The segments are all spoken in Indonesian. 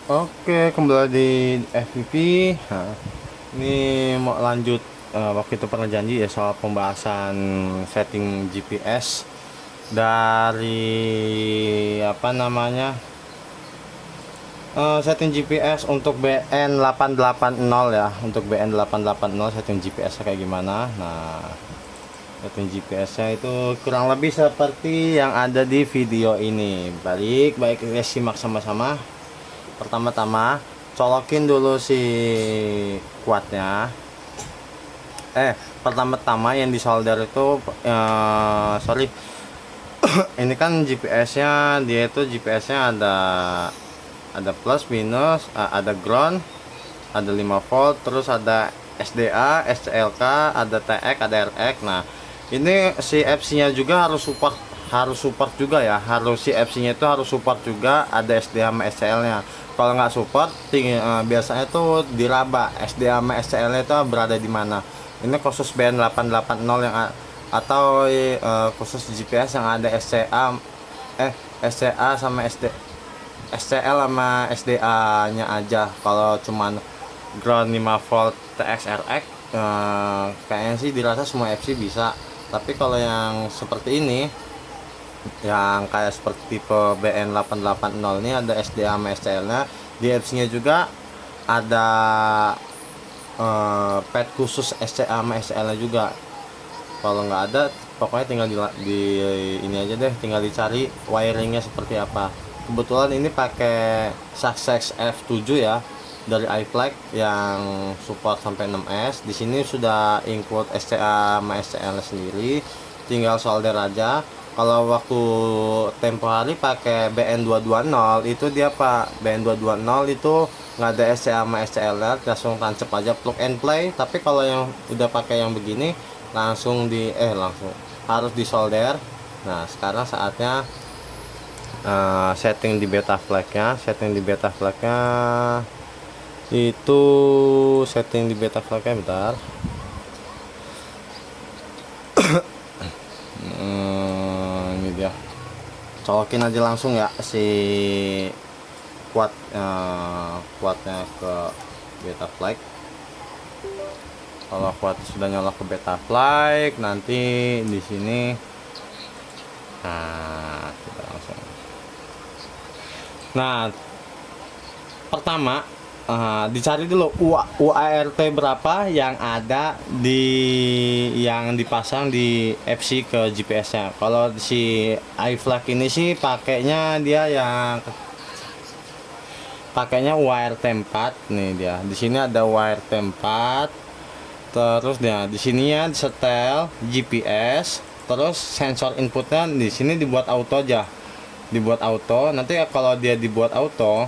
Oke, kembali di FPV. Nah, ini mau lanjut. Waktu itu pernah janji ya soal pembahasan setting GPS dari apa namanya, setting GPS untuk BN880 ya. Untuk BN880 setting GPS kayak gimana. Nah, setting GPS-nya itu kurang lebih seperti yang ada di video ini. Baik kita simak sama-sama. Pertama-tama colokin dulu si kuatnya. Pertama-tama yang disolder itu sorry, ini kan GPS-nya, dia itu GPS-nya ada plus minus, ada ground, ada 5 volt, terus ada SDA, SCLK, ada TX, ada RX. Nah, ini si FC-nya juga harus support juga ya. Si FC-nya itu harus support juga, ada SDA sama SCL-nya. Kalau nggak support, biasanya tuh diraba SDA sama SCL-nya itu berada di mana. Ini khusus BN880 yang atau khusus GPS yang ada SCA sama SCL sama SDA-nya aja. Kalau cuman ground 5 volt TX RX, kayaknya sih dirasa semua FC bisa. Tapi kalau yang seperti ini, yang kayak seperti tipe BN880 ini, ada SDA sama SCL nya, di FC nya juga ada pad khusus SCA sama SCL nya juga. Kalau nggak ada, pokoknya tinggal di ini aja deh, tinggal dicari wiringnya seperti apa. Kebetulan ini pakai Success F7 ya, dari iFlag yang support sampai 6S. Di sini sudah include SCA sama SCL sendiri, tinggal solder aja. Kalau waktu tempo hari pakai BN220 itu dia Pak, BN220 itu nggak ada SCA sama SCL, langsung tancap aja plug and play. Tapi kalau yang udah pakai yang begini, langsung harus disolder. Nah, sekarang saatnya setting di beta flagnya. Itu setting di beta flagnya bentar. Ini dia, colokin aja langsung ya si kuatnya ke beta flag. Kalau kuat sudah nyala ke beta flag, nanti di sini kita langsung. Nah, pertama dicari dulu UART berapa yang ada yang dipasang di FC ke GPS-nya. Kalau si iFlag ini sih pakainya UART 4 nih dia. Di sini ada UART 4. Terus dia di sini ya setel GPS, terus sensor inputnya di sini dibuat auto aja. Nanti kalau dia dibuat auto,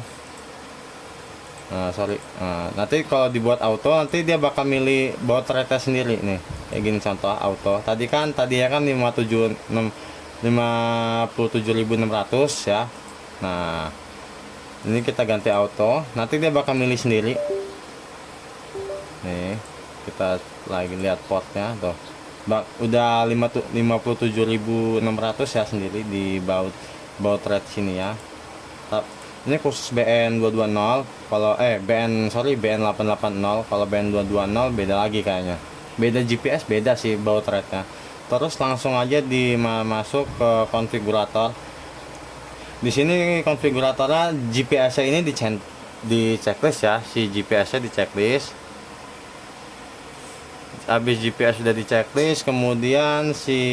nanti kalau dibuat auto, nanti dia bakal milih baut rate sendiri nih. Kayak gini contoh auto. Tadi ya kan 57.600 ya. Nah, ini kita ganti auto, nanti dia bakal milih sendiri. Nih, kita lagi lihat portnya tuh. Udah 57.600 ya sendiri di baut rate sini ya. Ini khusus BN220. Kalau BN880. Kalau BN220 beda lagi kayaknya. Beda GPS, beda sih baut rate-nya. Terus langsung aja masuk ke konfigurator. Di sini konfiguratornya GPS-nya ini di checklist ya, si GPS-nya di checklist. Habis GPS sudah di checklist, kemudian si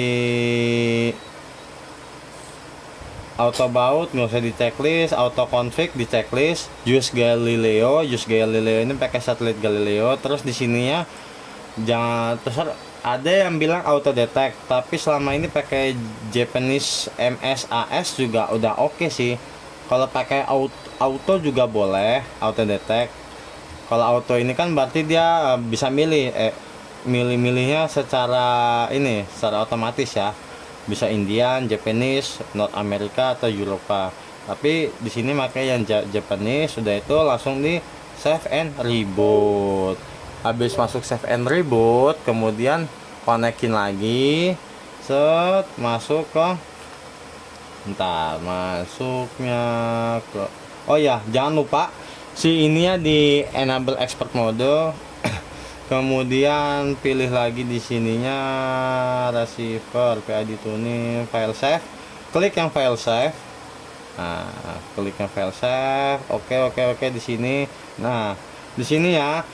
auto baut nggak usah di checklist, auto config di checklist. Use Galileo ini pakai satelit Galileo. Terus di sininya jangan terus, ada yang bilang auto detect, tapi selama ini pakai Japanese MSAS juga udah oke sih. Kalau pakai auto juga boleh, auto detect. Kalau auto ini kan berarti dia bisa milihnya secara otomatis ya. Bisa Indian, Japanese, North America atau Eropa. Tapi di sini pakai yang Japanese, sudah itu langsung di save and reboot. Habis masuk save and reboot, kemudian konekin lagi, masuk ke masuknya ke, oh ya jangan lupa si ini ya di enable expert mode. Kemudian pilih lagi di sininya receiver, PID tuning, file save. Klik yang file save. Nah, klik yang file save. Oke di sini. Nah, di sini ya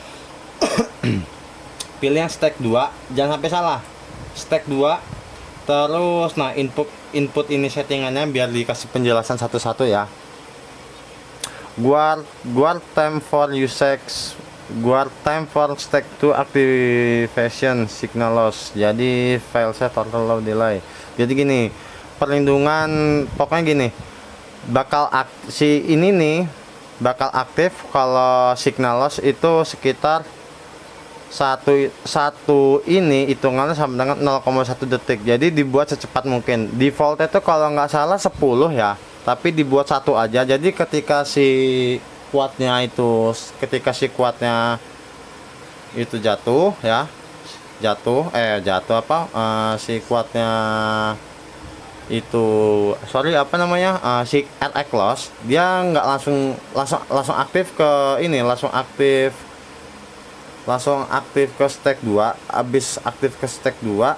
pilih yang stack 2, jangan sampai salah. Stack 2. Terus nah input ini settingannya biar dikasih penjelasan satu-satu ya. Guard time for usage, guard time for stack 2 activation signal loss. Jadi file save total low delay. Jadi gini, perlindungan pokoknya gini. Si ini nih bakal aktif kalau signal loss itu sekitar satu ini hitungannya sama dengan 0,1 detik. Jadi dibuat secepat mungkin. Defaultnya itu kalau nggak salah 10 ya, tapi dibuat satu aja. Jadi ketika si kuatnya itu jatuh ya, si kuatnya itu si RX loss, dia nggak langsung aktif ke ini, langsung aktif ke stack 2. Habis aktif ke stack 2,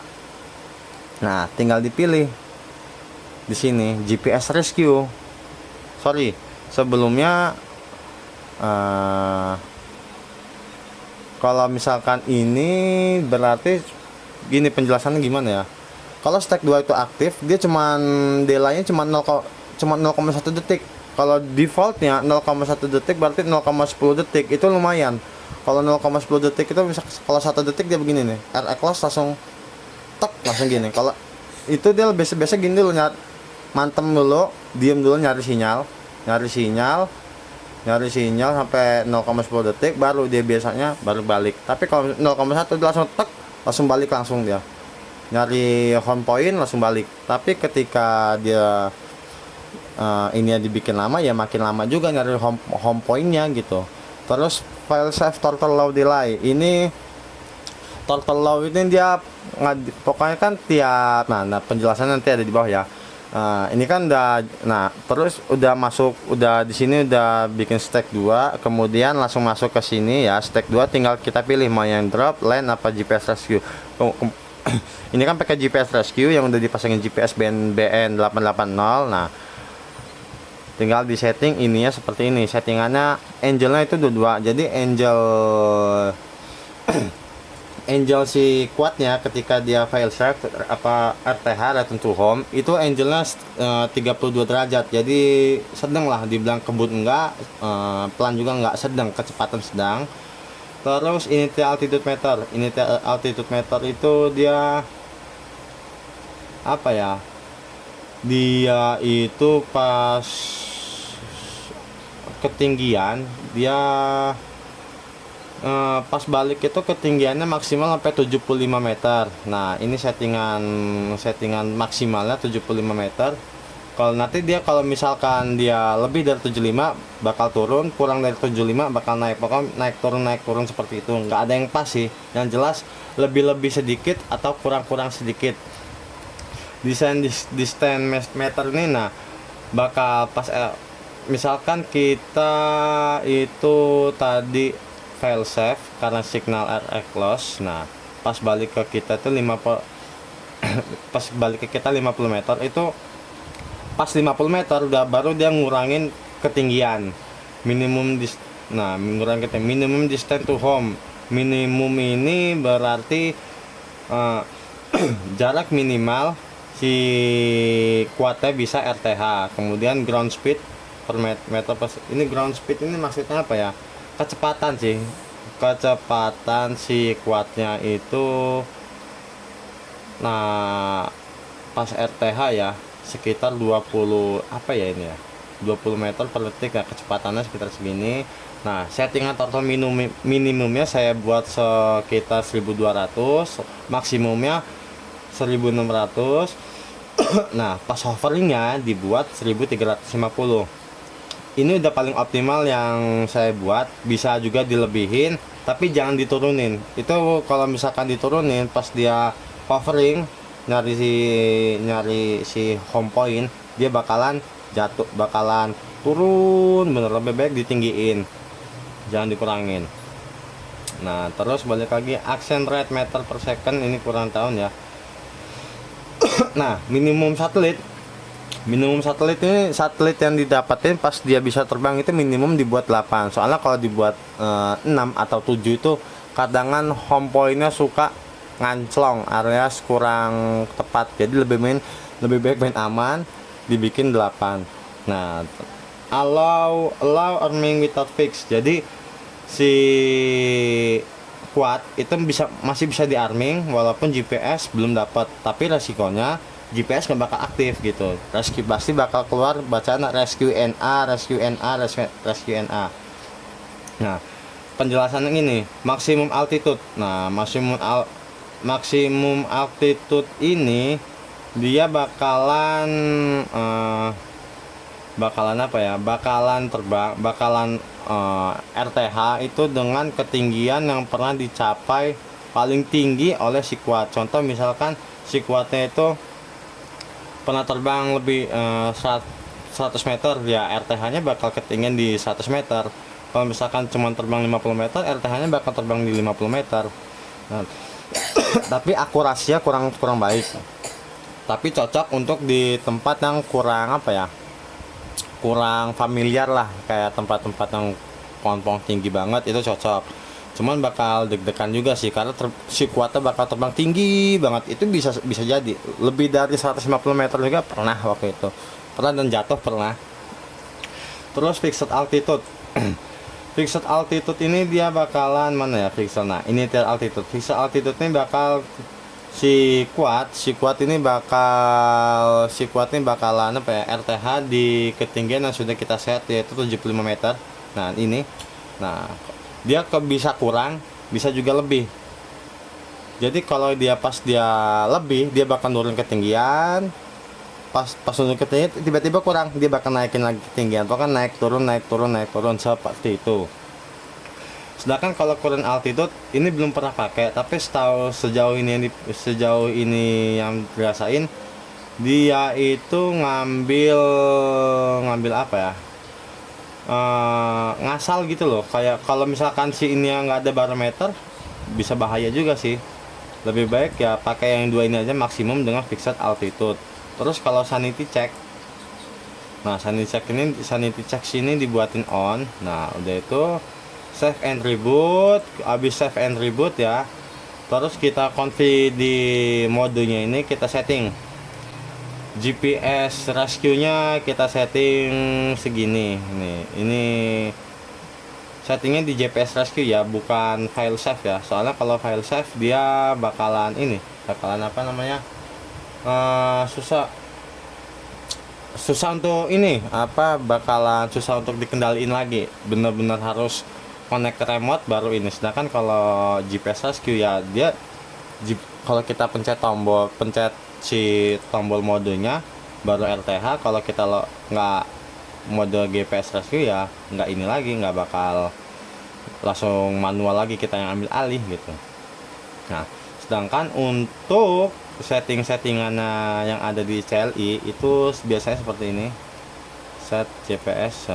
nah tinggal dipilih di sini GPS rescue. Sebelumnya kalau misalkan ini berarti gini, penjelasannya gimana ya. Kalau stack 2 itu aktif, dia delay-nya cuma 0,1 detik. Kalau defaultnya 0,1 detik berarti 0,10 detik, itu lumayan. Kalau 0,10 detik itu bisa, kalau 1 detik dia begini nih, RX loss langsung gini. Kalau itu dia biasa gini dulu, mantem dulu, diem dulu, nyari sinyal sampai 0,10 detik, baru dia biasanya balik. Tapi kalau 0,1 dia langsung balik langsung dia. Nyari home point langsung balik. Tapi ketika dia ini dibikin lama ya, makin lama juga nyari home pointnya gitu. Terus file save total low delay. Ini total low ini dia pokoknya kan tiap penjelasannya nanti ada di bawah ya. Ini kan terus udah di sini udah bikin stack 2, kemudian langsung masuk ke sini ya, stack 2 tinggal kita pilih mau yang drop, line apa GPS rescue. Ini kan pakai GPS rescue yang udah dipasangin GPS BN 880. Nah, tinggal di setting ininya seperti ini. Settingannya angelnya itu dua. Jadi angel si kuatnya ketika dia file save RTH return to home itu angelnya 32 derajat. Jadi sedang lah, dibilang kebut enggak, pelan juga enggak, sedang, kecepatan sedang. Terus initial altitude meter itu dia dia itu pas ketinggian dia pas balik itu ketinggiannya maksimal sampai 75 meter. Nah, ini settingan maksimalnya 75 meter. Kalau misalkan dia lebih dari 75 bakal turun, kurang dari 75 bakal naik. Pokoknya naik turun seperti itu. Nggak ada yang pas sih. Yang jelas lebih sedikit atau kurang sedikit. Desain distance meter ini bakal pas misalkan kita itu tadi file save karena signal RX loss. Nah, pas balik ke kita itu 50 meter itu pas 50 meter baru dia ngurangin ketinggian minimum minimum distance to home. Minimum ini berarti jarak minimal si kuatnya bisa RTH. Kemudian ground speed per meter ini ground speed ini maksudnya apa ya? Kecepatan si kuatnya itu pas RTH ya sekitar 20 meter per detik ya, kecepatannya sekitar segini. Nah, settingan total minimumnya saya buat sekitar 1200, maksimumnya 1600. Nah, pas hoveringnya dibuat 1350. Ini udah paling optimal yang saya buat. Bisa juga dilebihin, tapi jangan diturunin. Itu kalau misalkan diturunin pas dia hovering nyari si home point, dia bakalan jatuh, bakalan turun. Lebih baik ditinggiin. jangan dikurangin. Nah terus balik lagi, accent rate meter per second ini kurang tahun ya. Nah minimum satelit ini, satelit yang didapatin pas dia bisa terbang itu minimum dibuat 8. Soalnya kalau dibuat 6 atau 7 itu kadangan home point-nya suka nganclong, alias kurang tepat. Jadi lebih baik main aman, dibikin 8. Nah allow arming without fix. Jadi si quad itu masih bisa di arming walaupun GPS belum dapat, tapi resikonya GPS nggak bakal aktif gitu. Rescue pasti bakal keluar bacaan rescue NA. Nah penjelasan ini maksimum altitude. Nah maksimum altitude ini dia bakalan apa ya, bakalan RTH itu dengan ketinggian yang pernah dicapai paling tinggi oleh si quad. Contoh misalkan si quadnya itu pernah terbang lebih 100 meter, ya RTH nya bakal ketinggian di 100 meter. Kalau misalkan cuma terbang 50 meter, RTH nya bakal terbang di 50 meter. Nah, tapi akurasinya kurang baik, tapi cocok untuk di tempat yang kurang familiar lah, kayak tempat-tempat yang pohon-pohon tinggi banget itu cocok. Cuman bakal deg-degan juga sih, karena si kuatnya bakal terbang tinggi banget. Itu bisa jadi lebih dari 150 meter juga pernah waktu itu. Dan jatuh pernah. Terus fixed altitude. Fixed altitude ini dia bakalan mana ya fixed? Nah, initial altitude. Fixed altitude ini bakal si kuat ini bakalan apa ya, RTH di ketinggian yang sudah kita set, yaitu 75 meter. Nah ini, dia bisa kurang, bisa juga lebih. Jadi kalau dia pas dia lebih, dia bakal turun ketinggian. Pas turun ketinggian tiba-tiba kurang, dia bakal naikin lagi ketinggian. Atau kan naik turun seperti itu. Sedangkan kalau current altitude ini belum pernah pakai, tapi sejauh ini yang dirasain, dia itu ngambil apa ya, ngasal gitu loh. Kayak kalau misalkan si ini yang nggak ada barometer, bisa bahaya juga sih. Lebih baik ya pakai yang dua ini aja maksimum dengan fixed altitude. Terus kalau sanity check, nah sanity check sini dibuatin on. Nah udah itu save and reboot. Habis save and reboot ya, terus kita config di modenya ini, kita setting GPS rescue nya, kita setting segini. Ini settingnya di GPS rescue ya, bukan file save ya. Soalnya kalau file save dia bakalan apa namanya, susah untuk bakalan susah untuk dikendaliin lagi. Bener-bener harus connect ke remote baru ini. Sedangkan kalau GPS rescue ya, dia kalau kita pencet si tombol modenya baru RTH. Kalau kita nggak mode GPS rescue ya nggak bakal langsung manual lagi, kita yang ambil alih gitu. Nah sedangkan untuk settingannya yang ada di CLI itu biasanya seperti ini, set GPS.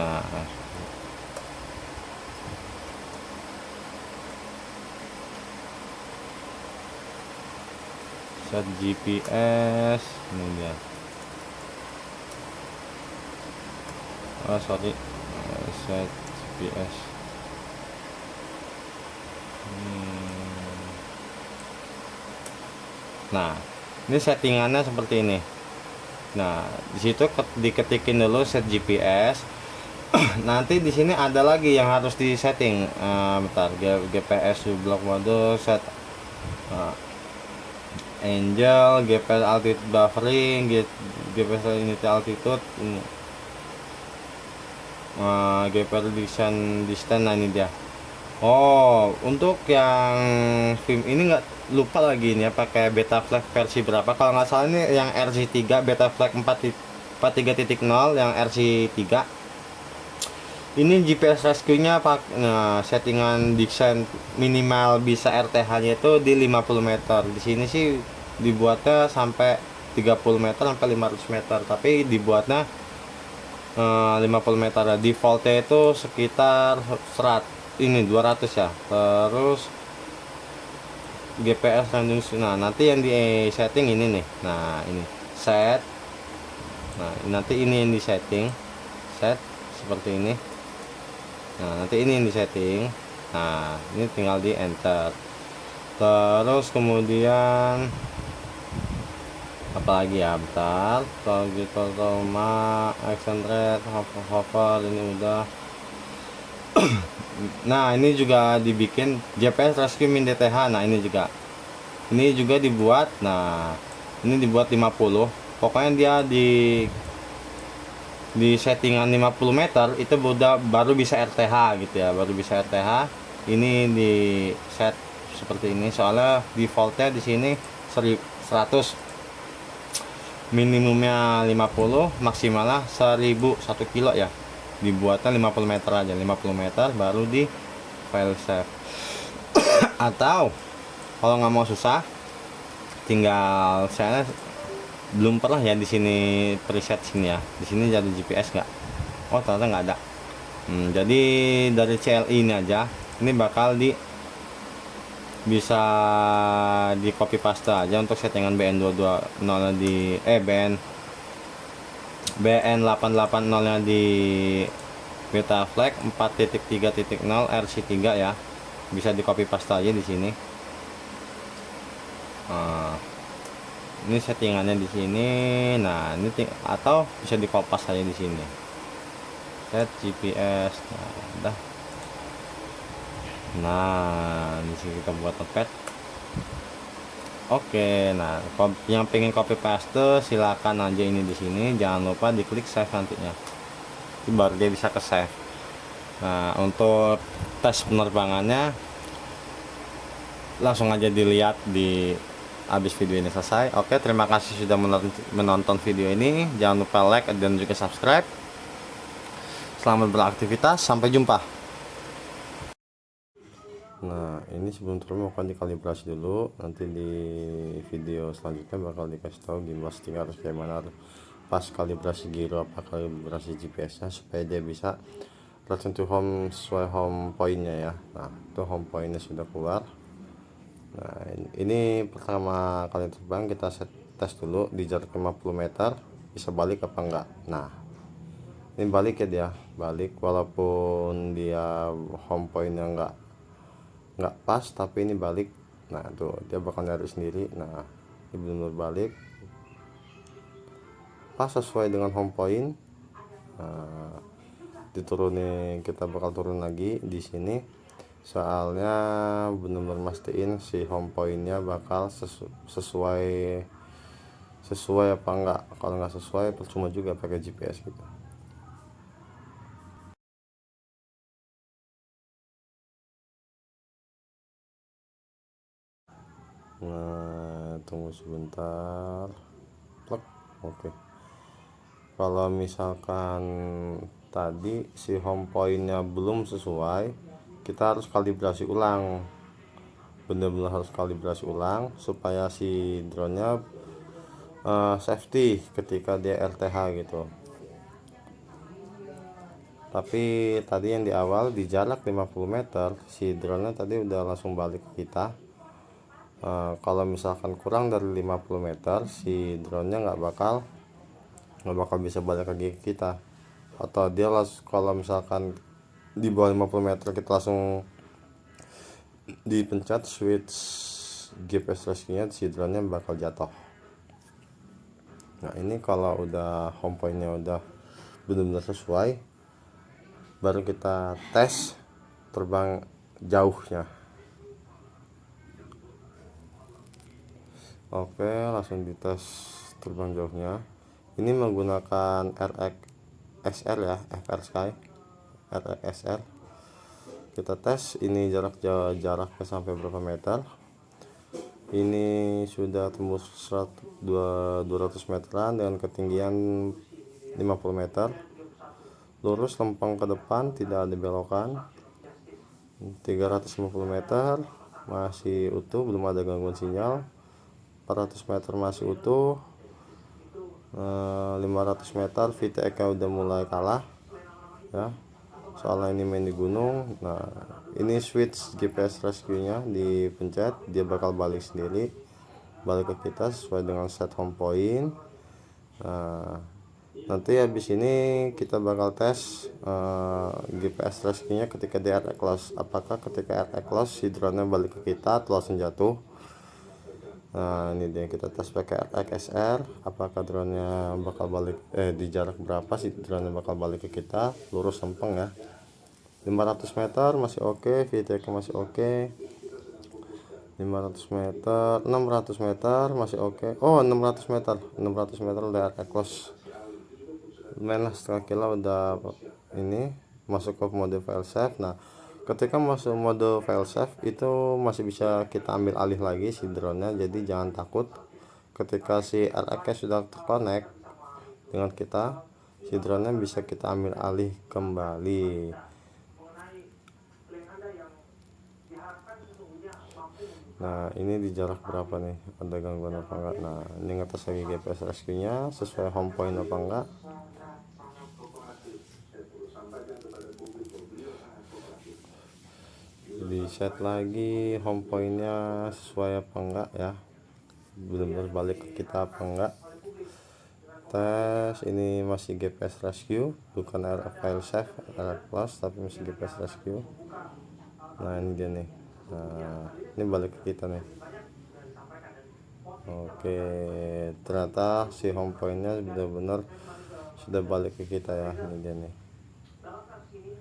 Set GPS ini dia. Set GPS. Nah ini settingannya seperti ini. Nah di situ diketikin dulu set GPS. Nanti di sini ada lagi yang harus disetting. Bentar, GPS block mode, set Angel, GPS altitude buffering, GPS initial altitude, ini GPS distance. Nah ini dia. Oh, untuk yang film ini nggak lupa lagi ini ya, pakai beta flag versi berapa? Kalau nggak salah ini yang RC3 beta flag 43.0 yang RC3. Ini GPS rescue-nya settingan desain minimal bisa RTH-nya itu di 50 meter. Di sini sih dibuatnya sampai 30 meter sampai 500 meter, tapi dibuatnya 50 meter. Defaultnya itu sekitar ini 200 ya. Terus GPS landing, nah nanti yang di setting ini nih. Nah ini set, nah nanti ini yang di setting, set seperti ini. Nah nanti ini yang di setting. Nah ini tinggal di enter. Terus kemudian apalagi ya, bentar. Kalau gitu sama action rate, hover ini udah. Nah ini juga dibikin GPS Rescue Min DTH. Nah ini juga dibuat. Nah ini dibuat 50. Pokoknya dia di settingan 50 meter itu baru bisa RTH gitu ya, baru bisa RTH. Ini di set seperti ini soalnya defaultnya di sini 100, minimumnya 50, maksimalnya 1000 1 kilo ya. Dibuatnya 50 meter aja, 50 meter baru di file save. Atau kalau nggak mau susah, tinggal saya belum pernah ya di sini preset sini ya. Di sini jadi GPS nggak? Oh ternyata nggak ada. Jadi dari CLI ini aja, ini bakal bisa di copy paste aja untuk settingan BN220 di BN880 nya di beta flag 4.3.0 RC3 ya. Bisa di copy paste aja di sini. Ini settingannya di sini. Nah ini atau bisa di kopas aja di sini, set GPS. Nah udah. Nah di sini kita buat notepad. Oke, nah yang pengen copy paste silakan aja ini di sini. Jangan lupa diklik save nantinya, itu baru dia bisa ke save. Nah untuk tes penerbangannya langsung aja dilihat di habis video ini selesai. Oke, terima kasih sudah menonton video ini. Jangan lupa like dan juga subscribe. Selamat beraktivitas, sampai jumpa. Nah ini sebelum terbang akan dikalibrasi dulu. Nanti di video selanjutnya bakal dikasih tahu gimana setting harus bagaimana pas kalibrasi giro apa kalibrasi GPS nya supaya dia bisa return to home sesuai home pointnya ya. Nah itu home pointnya sudah keluar. Nah ini pertama kali terbang kita tes dulu di jarak 50 meter bisa balik apa enggak. Nah ini balik ya, dia balik walaupun dia home pointnya nggak pas, tapi ini balik. Nah tuh dia bakal nyari sendiri. Nah ini benar-benar balik pas sesuai dengan home point. Nah, diturunin, kita bakal turun lagi di sini soalnya benar-benar mastiin si home pointnya bakal sesuai apa enggak. Kalau nggak sesuai percuma juga pakai GPS gitu. Nah tunggu sebentar, plek. Oke, kalau misalkan tadi si home pointnya belum sesuai, kita harus kalibrasi ulang, benar-benar harus kalibrasi ulang supaya si drone-nya safety ketika dia RTH gitu. Tapi tadi yang di awal di jarak 50 meter si drone-nya tadi udah langsung balik ke kita. Kalau misalkan kurang dari 50 meter si drone-nya nggak bakal bisa balik lagi ke kita. Atau dia kalau misalkan di bawah 50 meter kita langsung dipencet switch GPS rescue-nya, si drone-nya bakal jatuh. Nah ini kalau udah home point-nya udah benar-benar sesuai, baru kita tes terbang jauhnya. Oke, langsung dites terbang jauhnya. Ini menggunakan RX SR ya, FR Sky RX SR. Kita tes ini jaraknya sampai berapa meter. Ini sudah tembus 200 meteran dengan ketinggian 50 meter. Lurus lempeng ke depan, tidak ada belokan. 350 meter masih utuh, belum ada gangguan sinyal. 400 meter masih utuh. 500 meter VTX nya udah mulai kalah ya. soalnya ini main di gunung. Nah, ini switch GPS rescue nya dipencet, dia bakal balik sendiri, balik ke kita sesuai dengan set home point. Nah, nanti habis ini kita bakal tes GPS rescue nya ketika di RE close, apakah ketika RE close si drone nya balik ke kita atau langsung jatuh. Nah, ini dia, kita tes pakai RXR, apakah drone nya bakal balik di jarak berapa sih drone nya bakal balik ke kita, lurus lempeng ya. 500 meter masih oke, VTK masih oke. 500 meter, 600 meter masih oke. Oh, 600 meter, 600 meter udah close. Lumayan lah, setengah kilo udah ini masuk ke mode file save. Nah, ketika masuk mode file save itu masih bisa kita ambil alih lagi si drone nya, jadi jangan takut. Ketika si RX sudah terkonek dengan kita, si drone nya bisa kita ambil alih kembali. Nah, ini di jarak berapa nih, ada gangguan apa enggak. Nah, ini ngetes lagi GPS rescue nya sesuai home point apa enggak. Di set lagi home pointnya sesuai apa enggak ya, benar-benar balik ke kita apa enggak. Tes, ini masih GPS rescue, bukan file save RF plus, tapi masih GPS rescue. Nah, ini dia nih. Nah, ini balik ke kita nih. Oke, ternyata si home pointnya benar-benar sudah balik ke kita ya. Ini dia nih.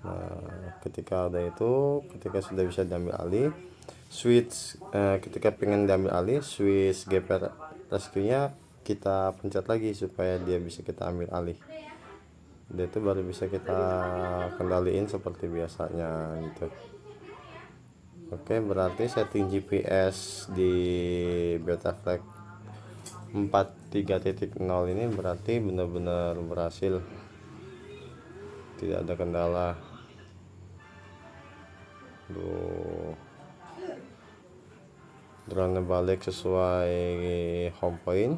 Nah, ketika ada itu, ketika sudah bisa diambil alih, switch ketika pengen diambil alih, switch GPS rescue nya kita pencet lagi supaya dia bisa kita ambil alih. Dia itu baru bisa kita kendaliin seperti biasanya gitu. Oke, berarti setting GPS di Betaflight 43.0 ini berarti benar-benar berhasil, tidak ada kendala. Drone balik sesuai home point,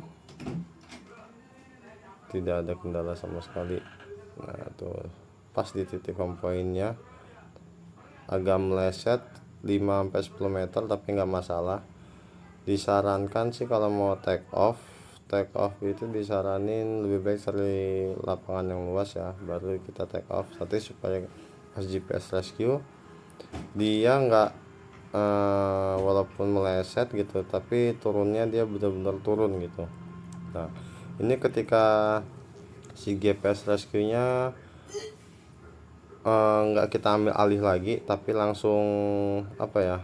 tidak ada kendala sama sekali. Nah, tuh pas di titik home pointnya, agak meleset 5-10 meter tapi nggak masalah. Disarankan sih kalau mau take off itu disaranin lebih baik cari lapangan yang luas ya, baru kita take off. Tapi supaya pas GPS rescue dia nggak walaupun meleset gitu, tapi turunnya dia benar-benar turun gitu. Nah, ini ketika si GPS rescue nya nggak kita ambil alih lagi, tapi langsung apa ya,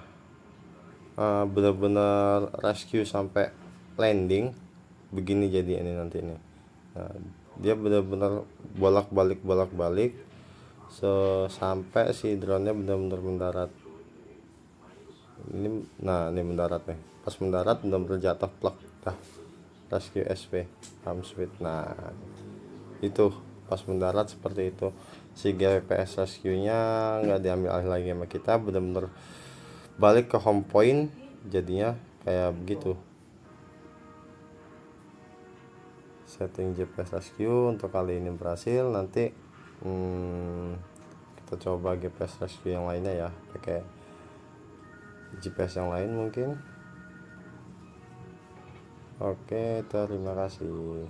benar-benar rescue sampai landing begini jadi ini nanti ini. Nah, dia benar-benar bolak-balik sampai si drone nya benar-benar mendarat ini. Nah, ini mendarat nih, pas mendarat benar-benar jatuh plak dah, rescue SP home switch. Nah, itu pas mendarat seperti itu, si GPS rescue nya nggak diambil alih lagi sama kita, benar-benar balik ke home point, jadinya kayak begitu. Setting GPS rescue untuk kali ini berhasil. Nanti kita coba GPS rescue yang lainnya ya, pakai GPS yang lain mungkin. Oke, terima kasih.